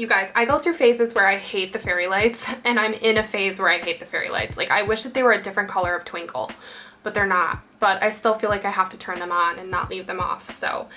You guys, I go through phases where I hate the fairy lights, and I'm in a phase where I hate the fairy lights. Like, I wish that they were a different color of twinkle, but they're not. But I still feel like I have to turn them on and not leave them off, so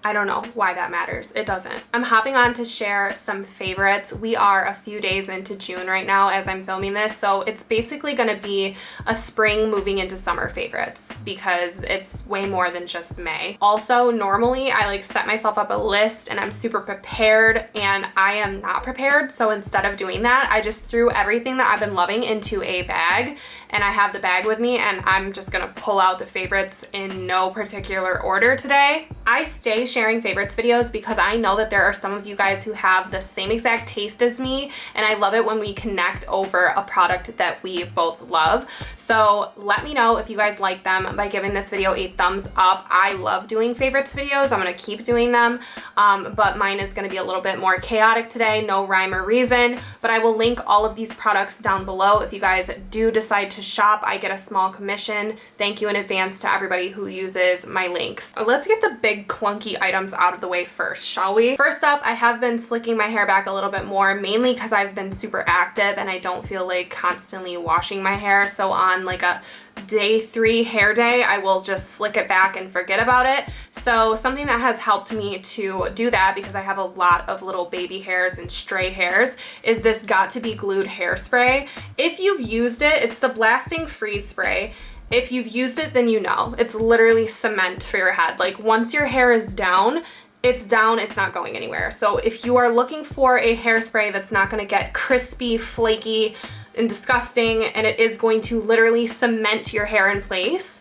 I don't know why that matters. It doesn't. I'm hopping on to share some favorites. We are a few days into June right now as I'm filming this, so it's basically gonna be a spring moving into summer favorites because it's way more than just May. Also, normally I like set myself up a list and I'm super prepared, and I am not prepared. So instead of doing that, I just threw everything that I've been loving into a bag, and I have the bag with me, and I'm just gonna pull out the favorites in no particular order today. I stay sharing favorites videos because I know that there are some of you guys who have the same exact taste as me, and I love it when we connect over a product that we both love. So let me know if you guys like them by giving this video a thumbs up. I love doing favorites videos. I'm gonna keep doing them, but mine is gonna be a little bit more chaotic today, no rhyme or reason, but I will link all of these products down below. If you guys do decide to shop, I get a small commission. Thank you in advance to everybody who uses my links. Let's get the big clunky items out of the way first, shall we? First up, I have been slicking my hair back a little bit more, mainly because I've been super active and I don't feel like constantly washing my hair. So on like a day 3 hair day, I will just slick it back and forget about it. So something that has helped me to do that, because I have a lot of little baby hairs and stray hairs, is this Got to Be Glued hairspray. If you've used it, it's the Blasting Freeze Spray. If you've used it, then you know. It's literally cement for your head. Like, once your hair is down, it's down, it's not going anywhere. So if you are looking for a hairspray that's not gonna get crispy, flaky, and disgusting, and it is going to literally cement your hair in place,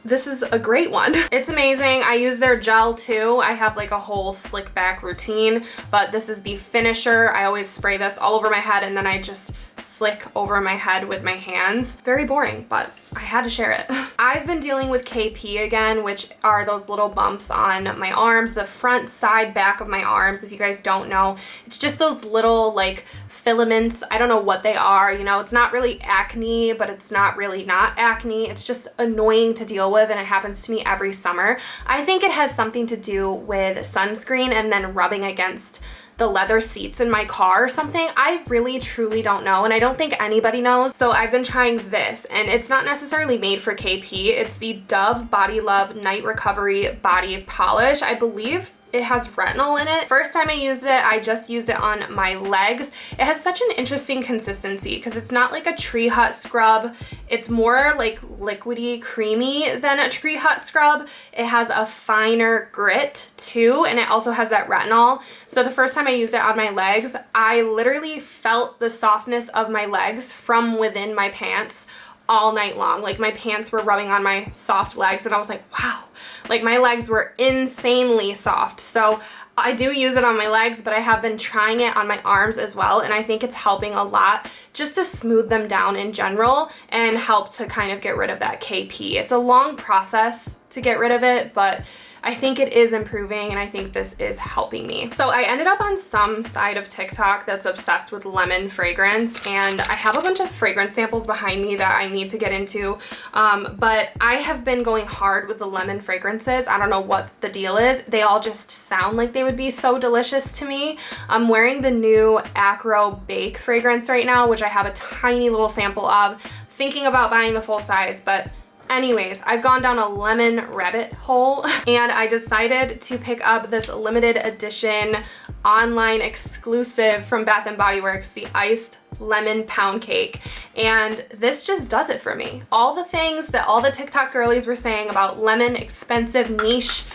this is a great one. It's amazing. I use their gel too. I have like a whole slick back routine, but this is the finisher. I always spray this all over my head and then I just slick over my head with my hands. Very boring, but I had to share it. I've been dealing with KP again, which are those little bumps on my arms, the front, side, back of my arms. If you guys don't know, it's just those little like filaments. I don't know what they are. You know, it's not really acne, but it's not really not acne. It's just annoying to deal with, and it happens to me every summer. I think it has something to do with sunscreen and then rubbing against the leather seats in my car or something. I really truly don't know, and I don't think anybody knows. So I've been trying this, and it's not necessarily made for KP. It's the Dove Body Love Night Recovery Body Polish. I believe it has retinol in it. First time I used it, I just used it on my legs. It has such an interesting consistency because it's not like a Tree Hut scrub. It's more like liquidy, creamy than a Tree Hut scrub. It has a finer grit too, and it also has that retinol. So the first time I used it on my legs, I literally felt the softness of my legs from within my pants all night long. Like, my pants were rubbing on my soft legs, and I was like, wow, like my legs were insanely soft. So I do use it on my legs, but I have been trying it on my arms as well, and I think it's helping a lot just to smooth them down in general and help to kind of get rid of that KP. It's a long process to get rid of it, but I think it is improving, and I think this is helping me. So I ended up on some side of TikTok that's obsessed with lemon fragrance, and I have a bunch of fragrance samples behind me that I need to get into, but I have been going hard with the lemon fragrances. I don't know what the deal is. They all just sound like they would be so delicious to me. I'm wearing the new Acro Bake fragrance right now, which I have a tiny little sample of. Thinking about buying the full size, but anyways, I've gone down a lemon rabbit hole, and I decided to pick up this limited edition online exclusive from Bath & Body Works, the Iced Lemon Pound Cake, and this just does it for me. All the things that all the TikTok girlies were saying about lemon, expensive, niche,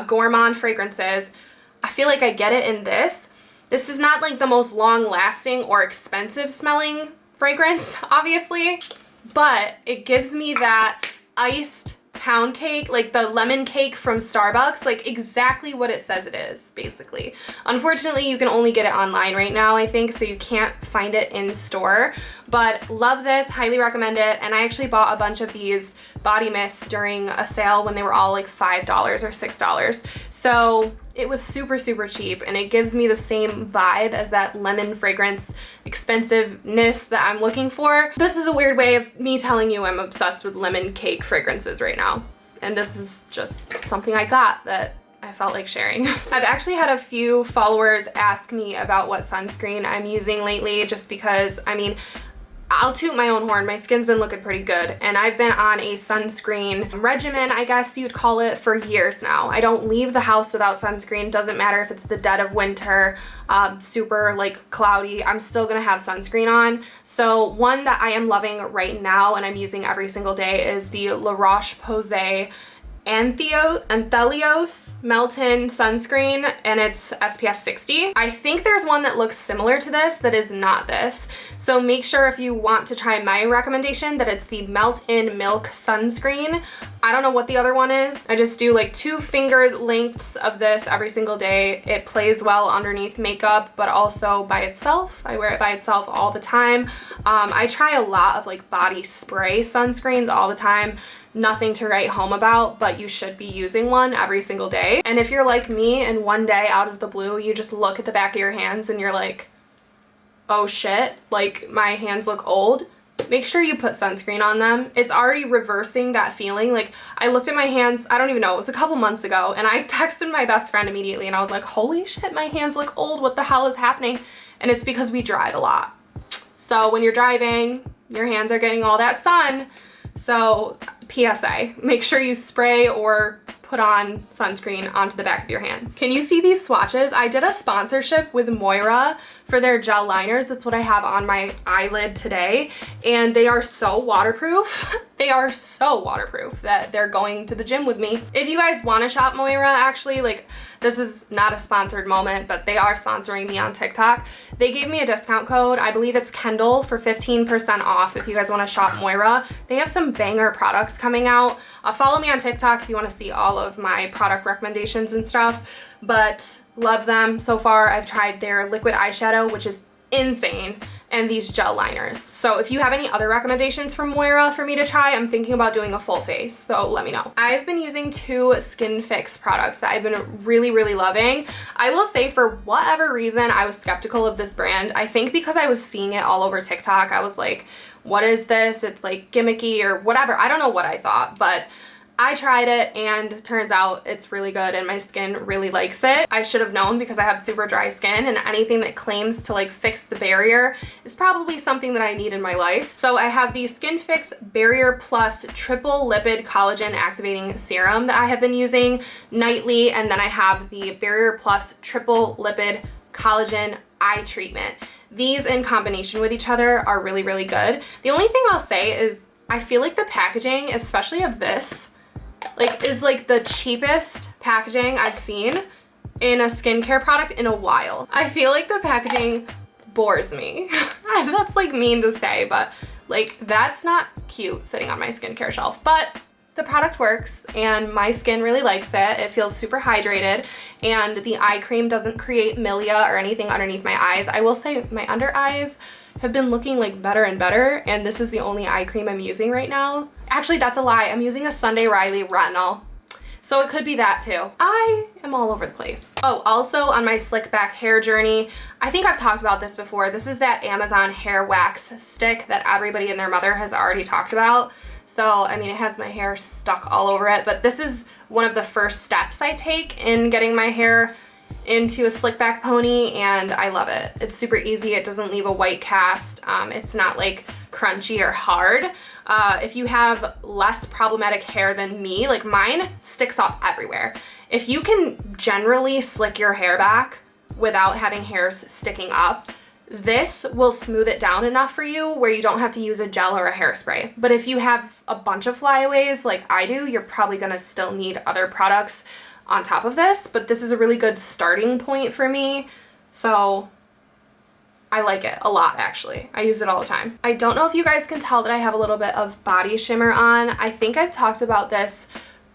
gourmand fragrances, I feel like I get it in this. This is not like the most long-lasting or expensive smelling fragrance, obviously, but it gives me that iced pound cake, like the lemon cake from Starbucks, like exactly what it says it is, basically. Unfortunately, you can only get it online right now, I think, so you can't find it in store, but love this, highly recommend it. And I actually bought a bunch of these body mists during a sale when they were all like $5 or $6. So it was super, super cheap, and it gives me the same vibe as that lemon fragrance expensiveness that I'm looking for. This is a weird way of me telling you I'm obsessed with lemon cake fragrances right now. And this is just something I got that I felt like sharing. I've actually had a few followers ask me about what sunscreen I'm using lately, just because, I mean, I'll toot my own horn. My skin's been looking pretty good, and I've been on a sunscreen regimen, I guess you'd call it, for years now. I don't leave the house without sunscreen. Doesn't matter if it's the dead of winter, super like cloudy, I'm still gonna have sunscreen on. So one that I am loving right now and I'm using every single day is the La Roche-Posay Anthelios Melt-In Sunscreen, and it's SPF 60. I think there's one that looks similar to this that is not this. So make sure if you want to try my recommendation that it's the Melt-In Milk Sunscreen. I don't know what the other one is. I just do like 2 finger lengths of this every single day. It plays well underneath makeup, but also by itself. I wear it by itself all the time. I try a lot of like body spray sunscreens all the time. Nothing to write home about, but you should be using one every single day. And if you're like me and one day out of the blue, you just look at the back of your hands and you're like, oh shit, like my hands look old, make sure you put sunscreen on them. It's already reversing that feeling. Like I looked at my hands, I don't even know, it was a couple months ago, and I texted my best friend immediately and I was like, holy shit, my hands look old, what the hell is happening? And it's because we drive a lot. So when you're driving, your hands are getting all that sun. So PSA, make sure you spray or put on sunscreen onto the back of your hands. Can you see these swatches? I did a sponsorship with MOIRA for their gel liners. That's what I have on my eyelid today. And they are so waterproof. They are so waterproof that they're going to the gym with me. If you guys want to shop MOIRA, actually, like, this is not a sponsored moment, but they are sponsoring me on TikTok. They gave me a discount code. I believe it's Kendall for 15% off if you guys want to shop MOIRA. They have some banger products coming out. Follow me on TikTok if you want to see all of my product recommendations and stuff, but love them so far. I've tried their liquid eyeshadow, which is insane, and these gel liners. So if you have any other recommendations from MOIRA for me to try, I'm thinking about doing a full face, so let me know. I've been using 2 Skin Fix products that I've been really, really loving. I will say, for whatever reason, I was skeptical of this brand. I think because I was seeing it all over TikTok, I was like, what is this? It's like gimmicky or whatever. I don't know what I thought, but I tried it and turns out it's really good and my skin really likes it. I should have known because I have super dry skin, and anything that claims to like fix the barrier is probably something that I need in my life. So I have the Skin Fix Barrier Plus Triple Lipid Collagen Activating Serum that I have been using nightly, and then I have the Barrier Plus Triple Lipid Collagen Eye Treatment. These in combination with each other are really, really good. The only thing I'll say is I feel like the packaging, especially of this, is like the cheapest packaging I've seen in a skincare product in a while. I feel like the packaging bores me. That's like mean to say, but like that's not cute sitting on my skincare shelf, but the product works and my skin really likes it. It feels super hydrated, and the eye cream doesn't create milia or anything underneath my eyes. I will say my under eyes have been looking like better and better, and this is the only eye cream I'm using right now. Actually, that's a lie. I'm using a Sunday Riley retinol, so it could be that too. I am all over the place. Oh, also on my slick back hair journey, I think I've talked about this before. This is that Amazon hair wax stick that everybody and their mother has already talked about. So, I mean, it has my hair stuck all over it, but this is one of the first steps I take in getting my hair into a slick back pony, and I love it. It's super easy. It doesn't leave a white cast. It's not like crunchy or hard. If you have less problematic hair than me, like mine sticks up everywhere. If you can generally slick your hair back without having hairs sticking up, this will smooth it down enough for you where you don't have to use a gel or a hairspray. But if you have a bunch of flyaways like I do, you're probably gonna still need other products on top of this, but this is a really good starting point for me. So I like it a lot, actually. I use it all the time. I don't know if you guys can tell that I have a little bit of body shimmer on. I think I've talked about this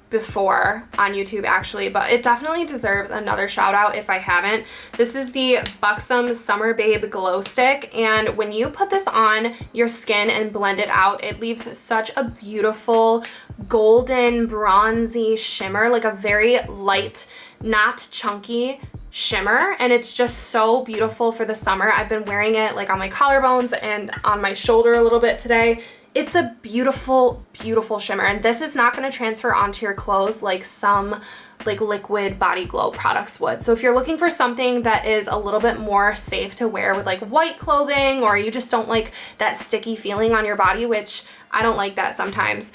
before on YouTube actually, but it definitely deserves another shout out if I haven't. This is the Buxom Summer Babe Glow Stick, and when you put this on your skin and blend it out, it leaves such a beautiful golden bronzy shimmer, like a very light, not chunky shimmer, and it's just so beautiful for the summer. I've been wearing it like on my collarbones and on my shoulder a little bit today. It's a beautiful, beautiful shimmer, and this is not going to transfer onto your clothes like some like liquid body glow products would. So if you're looking for something that is a little bit more safe to wear with like white clothing, or you just don't like that sticky feeling on your body, which I don't like that sometimes,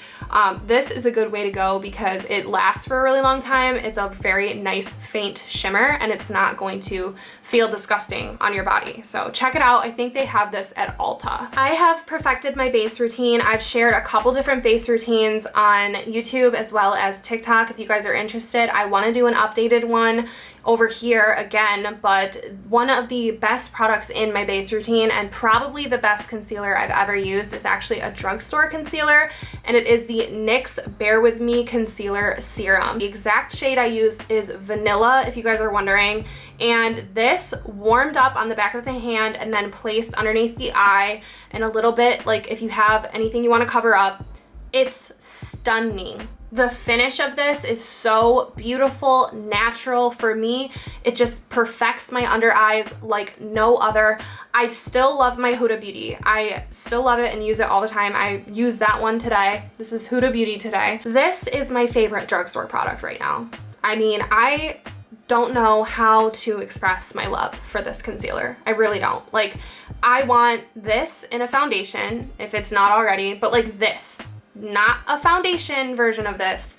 this is a good way to go because it lasts for a really long time. It's a very nice faint shimmer and it's not going to feel disgusting on your body. So check it out. I think they have this at Ulta. I have perfected my base routine. I've shared a couple different base routines on YouTube as well as TikTok. If you guys are interested, I want to do an updated one over here again, but one of the best products in my base routine and probably the best concealer I've ever used is actually a drugstore concealer, and it is the NYX Bear With Me Concealer Serum. The exact shade I use is Vanilla, if you guys are wondering, and this warmed up on the back of the hand and then placed underneath the eye, and a little bit, like if you have anything you want to cover up, it's stunning. The finish of this is so beautiful, natural for me. It just perfects my under eyes like no other. I still love my Huda Beauty. I still love it and use it all the time. I use that one today. This is Huda Beauty today. This is my favorite drugstore product right now. I mean, I don't know how to express my love for this concealer. I really don't. Like, I want this in a foundation, if it's not already, but like this. Not a foundation version of this.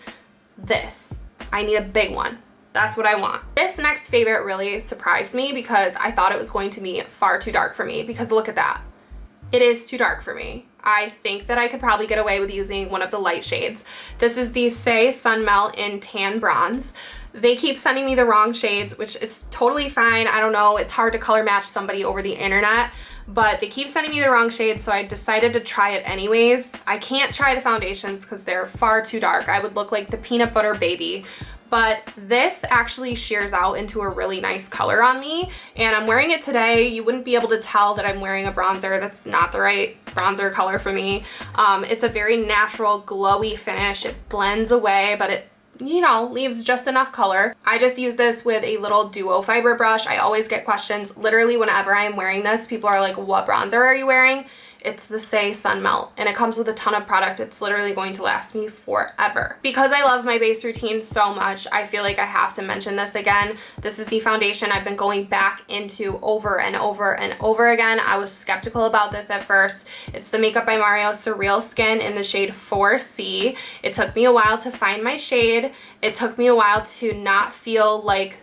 This. I need a big one. That's what I want. This next favorite really surprised me because I thought it was going to be far too dark for me, because look at that. It is too dark for me. I think that I could probably get away with using one of the light shades. This is the Say Sun Melt in Tan Bronze. They keep sending me the wrong shades, which is totally fine. I don't know, it's hard to color match somebody over the internet, but they keep sending me the wrong shade, so I decided to try it anyways. I can't try the foundations because they're far too dark. I would look like the peanut butter baby. But this actually shears out into a really nice color on me, and I'm wearing it today. You wouldn't be able to tell that I'm wearing a bronzer. That's not the right bronzer color for me. It's a very natural, glowy finish. It blends away, but it, you know, leaves just enough color. I just use this with a little duo fiber brush. I always get questions literally whenever I am wearing this. People are like, what bronzer are you wearing? It's the Say Sun Melt, and it comes with a ton of product. It's literally going to last me forever. Because I love my base routine so much, I feel like I have to mention this again. This is the foundation I've been going back into over and over and over again. I was skeptical about this at first. It's the Makeup by Mario Surreal Skin in the shade 4C. It took me a while to find my shade. It took me a while to not feel like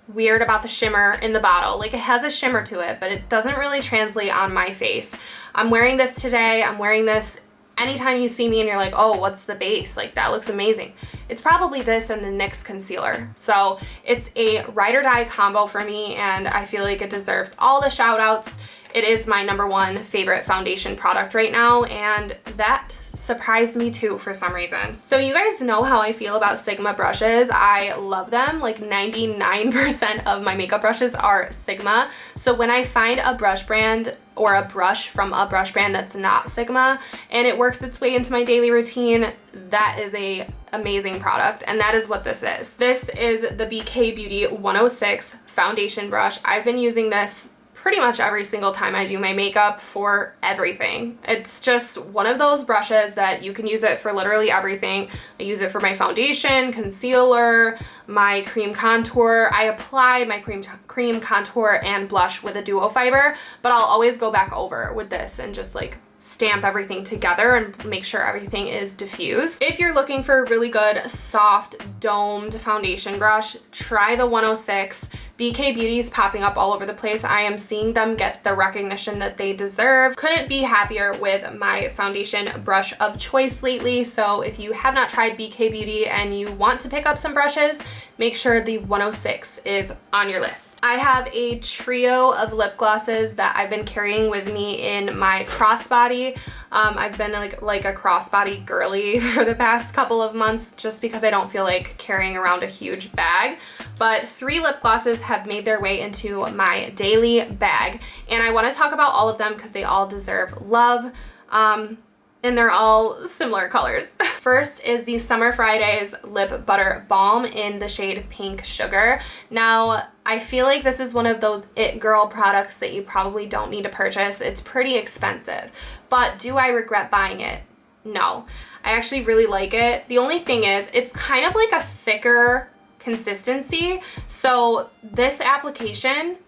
weird about the shimmer in the bottle. Like, it has a shimmer to it, but it doesn't really translate on my face. I'm wearing this today. I'm wearing this anytime you see me and you're like, oh, what's the base? Like, that looks amazing. It's probably this and the NYX concealer. So it's a ride or die combo for me, and I feel like it deserves all the shout outs. It is my #1 favorite foundation product right now, and that surprised me too for some reason. So you guys know how I feel about Sigma brushes. I love them. Like 99% of my makeup brushes are Sigma. So when I find a brush brand or a brush from a brush brand that's not Sigma and it works its way into my daily routine, that is a amazing product, and that is what this is. This is the BK Beauty 106 foundation brush. I've been using this pretty much every single time I do my makeup for everything. It's just one of those brushes that you can use it for literally everything. I use it for my foundation, concealer, my cream contour. I apply my cream contour and blush with a duo fiber, but I'll always go back over with this and just like stamp everything together and make sure everything is diffused. If you're looking for a really good soft domed foundation brush, try the 106. BK Beauty is popping up all over the place. I am seeing them get the recognition that they deserve. Couldn't be happier with my foundation brush of choice lately. So if you have not tried BK Beauty and you want to pick up some brushes, make sure the 106 is on your list. I have a trio of lip glosses that I've been carrying with me in my crossbody. I've been like a crossbody girly for the past couple of months just because I don't feel like carrying around a huge bag. But 3 lip glosses have made their way into my daily bag, and I want to talk about all of them because they all deserve love. And they're all similar colors. First is the Summer Fridays Lip Butter Balm in the shade Pink Sugar. Now, I feel like this is one of those it girl products that you probably don't need to purchase. It's pretty expensive, but do I regret buying it? No. I actually really like it. The only thing is, it's kind of like a thicker consistency. So this application,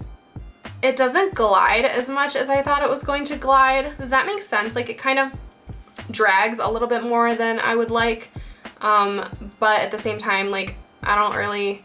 it doesn't glide as much as I thought it was going to glide. Does that make sense? Like it kind of drags a little bit more than I would like. But at the same time, like I don't really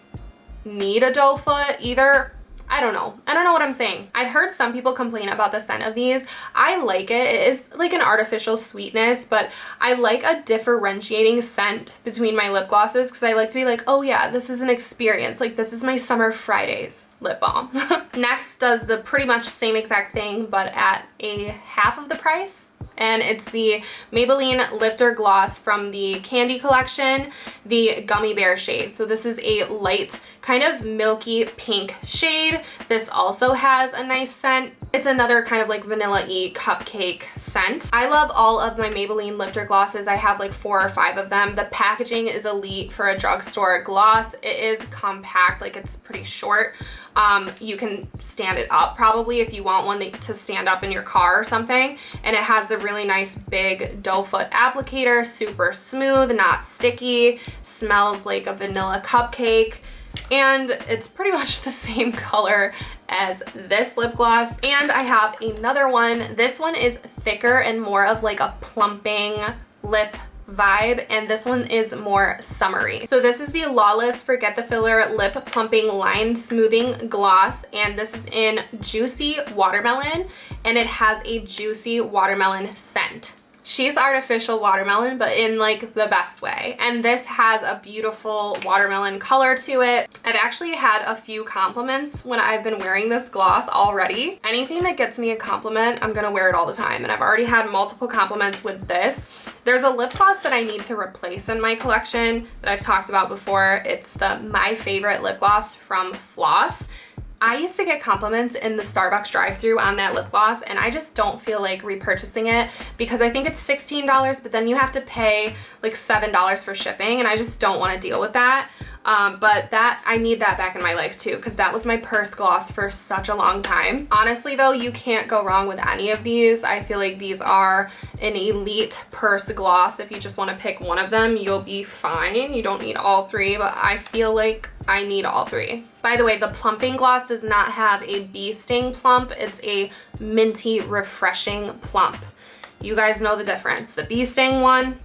need a doe foot either. I don't know what I'm saying. I've heard some people complain about the scent of these. I like it. It is like an artificial sweetness, but I like a differentiating scent between my lip glosses because I like to be like, oh yeah, this is an experience. Like this is my Summer Fridays lip balm. Next does the pretty much same exact thing, but at a half of the price. And it's the Maybelline Lifter Gloss from the Candy Collection, the Gummy Bear shade. So this is a light, kind of milky pink shade. This also has a nice scent. It's another kind of like vanilla-y cupcake scent. I love all of my Maybelline Lifter Glosses. I have like 4 or 5 of them. The packaging is elite for a drugstore gloss. It is compact, like it's pretty short. You can stand it up probably if you want one to stand up in your car or something. And it has the really nice big doe foot applicator, super smooth, not sticky, smells like a vanilla cupcake. And it's pretty much the same color as this lip gloss. And I have another one. This one is thicker and more of like a plumping lip vibe, and this one is more summery. So this is the Lawless Forget the Filler Lip Plumping Line Smoothing Gloss, and this is in Juicy Watermelon, and it has a juicy watermelon scent. She's artificial watermelon, but in like the best way. And this has a beautiful watermelon color to it. I've actually had a few compliments when I've been wearing this gloss already. Anything that gets me a compliment, I'm gonna wear it all the time. And I've already had multiple compliments with this. There's a lip gloss that I need to replace in my collection that I've talked about before. It's the My Favorite Lip Gloss from Floss. I used to get compliments in the Starbucks drive-thru on that lip gloss, and I just don't feel like repurchasing it because I think it's $16, but then you have to pay like $7 for shipping, and I just don't want to deal with that. But I need that back in my life too, because that was my purse gloss for such a long time. Honestly though, you can't go wrong with any of these. I feel like these are an elite purse gloss. If you just want to pick one of them, you'll be fine. You don't need all 3, but I feel like I need all 3. By the way, the plumping gloss does not have a bee sting plump. It's a minty, refreshing plump. You guys know the difference. The bee sting one,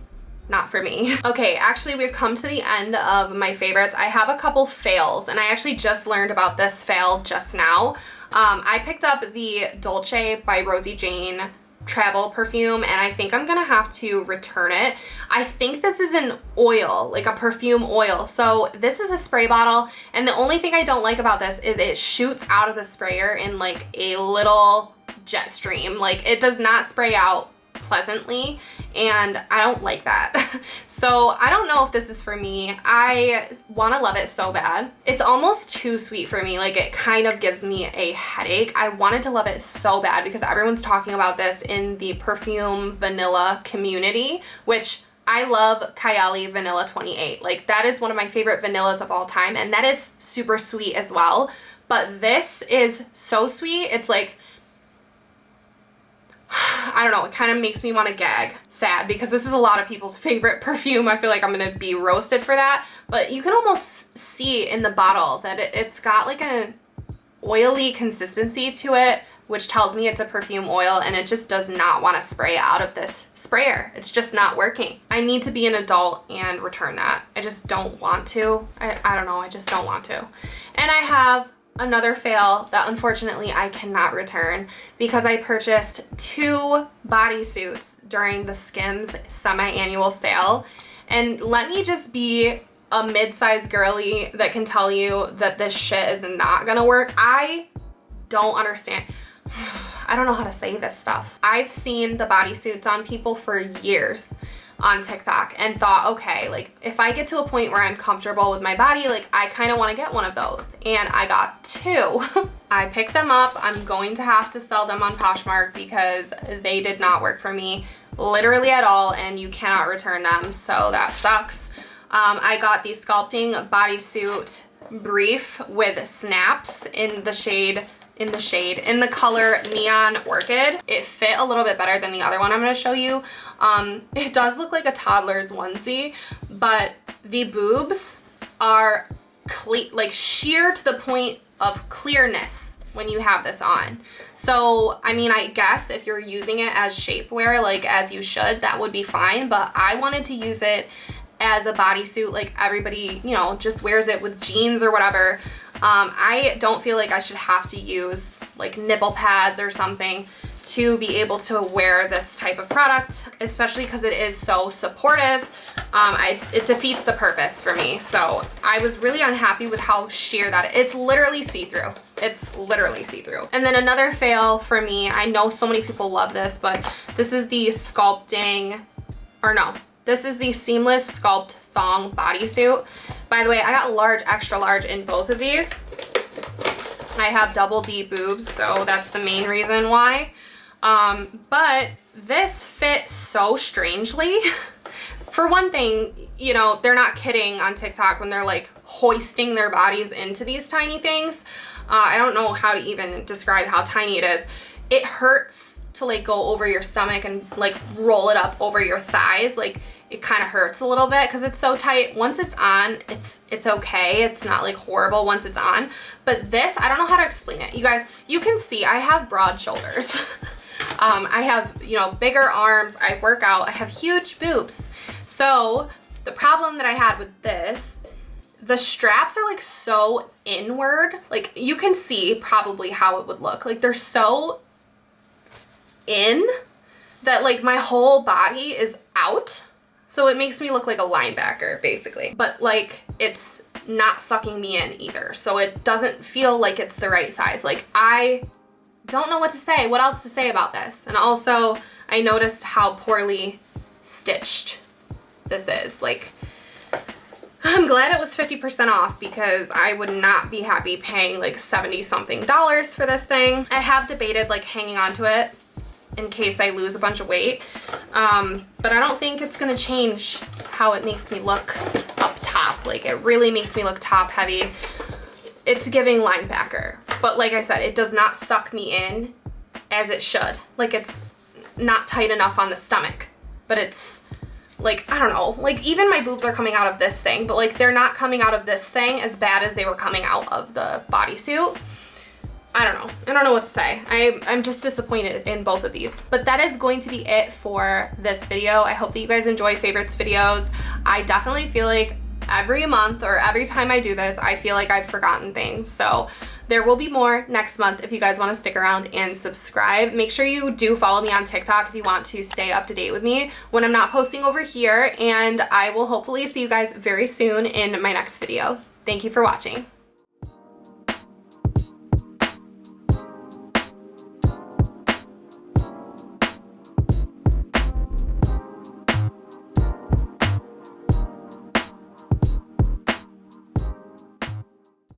not for me. Okay, actually we've come to the end of my favorites. I have a couple fails, and I actually just learned about this fail just now. I picked up the Dolce by Rosie Jane travel perfume, and I think I'm gonna have to return it. I think this is an oil, like a perfume oil. So this is a spray bottle, and the only thing I don't like about this is it shoots out of the sprayer in like a little jet stream. Like it does not spray out pleasantly, and I don't like that. So I don't know if this is for me. I want to love it so bad. It's almost too sweet for me. Like it kind of gives me a headache. I wanted to love it so bad because everyone's talking about this in the perfume vanilla community, which I love Kylie Vanilla 28. Like that is one of my favorite vanillas of all time, and that is super sweet as well. But this is so sweet. It's like, I don't know, it kind of makes me want to gag. Sad, because this is a lot of people's favorite perfume. I feel like I'm gonna be roasted for that, but you can almost see in the bottle that it's got like an oily consistency to it, which tells me it's a perfume oil, and it just does not want to spray out of this sprayer. It's just not working. I need to be an adult and return that. I just don't want to. I don't know, I just don't want to. And I have another fail that unfortunately I cannot return because I purchased 2 bodysuits during the Skims semi-annual sale. And let me just be a mid-sized girly that can tell you that this shit is not gonna work. I don't understand. I don't know how to say this stuff. I've seen the bodysuits on people for years on TikTok and thought, okay, like if I get to a point where I'm comfortable with my body, like I kind of want to get one of those. And I got 2. I picked them up. I'm going to have to sell them on Poshmark because they did not work for me literally at all, and you cannot return them, so that sucks. I got the Sculpting Bodysuit Brief with snaps in the color Neon Orchid. It fit a little bit better than the other one I'm going to show you. It does look like a toddler's onesie, but the boobs are like sheer to the point of clearness when you have this on. So, I mean, I guess if you're using it as shapewear, like as you should, that would be fine. But I wanted to use it as a bodysuit, like everybody, you know, just wears it with jeans or whatever. I don't feel like I should have to use like nipple pads or something to be able to wear this type of product, especially because it is so supportive. It defeats the purpose for me. So I was really unhappy with how sheer that it's literally see-through. It's literally see-through. And then another fail for me, I know so many people love this, but this is the this is the seamless sculpt thong bodysuit. By the way, I got large, extra large in both of these. I have double D boobs, so that's the main reason why. But this fits so strangely. For one thing, you know, they're not kidding on TikTok when they're like hoisting their bodies into these tiny things. I don't know how to even describe how tiny it is. It hurts to like go over your stomach and like roll it up over your thighs. Like it kind of hurts a little bit because it's so tight. Once it's on, it's okay. It's not like horrible once it's on. But this, I don't know how to explain it. You guys, you can see I have broad shoulders. I have, you know, bigger arms. I work out. I have huge boobs. So the problem that I had with this, the straps are like so inward. Like you can see probably how it would look. Like they're so in that like my whole body is out. So it makes me look like a linebacker basically. But like it's not sucking me in either. So it doesn't feel like it's the right size. Like I don't know what to say, what else to say about this. And also I noticed how poorly stitched this is. Like I'm glad it was 50% off because I would not be happy paying like $70 something for this thing. I have debated like hanging on to it in case I lose a bunch of weight. But I don't think it's gonna change how it makes me look up top. Like it really makes me look top heavy. It's giving linebacker. But like I said, it does not suck me in as it should. Like it's not tight enough on the stomach, but it's like, I don't know, like even my boobs are coming out of this thing, but like they're not coming out of this thing as bad as they were coming out of the bodysuit. I don't know. I don't know what to say. I'm just disappointed in both of these. But that is going to be it for this video. I hope that you guys enjoy favorites videos. I definitely feel like every month or every time I do this, I feel like I've forgotten things. So there will be more next month if you guys want to stick around and subscribe. Make sure you do follow me on TikTok if you want to stay up to date with me when I'm not posting over here. And I will hopefully see you guys very soon in my next video. Thank you for watching.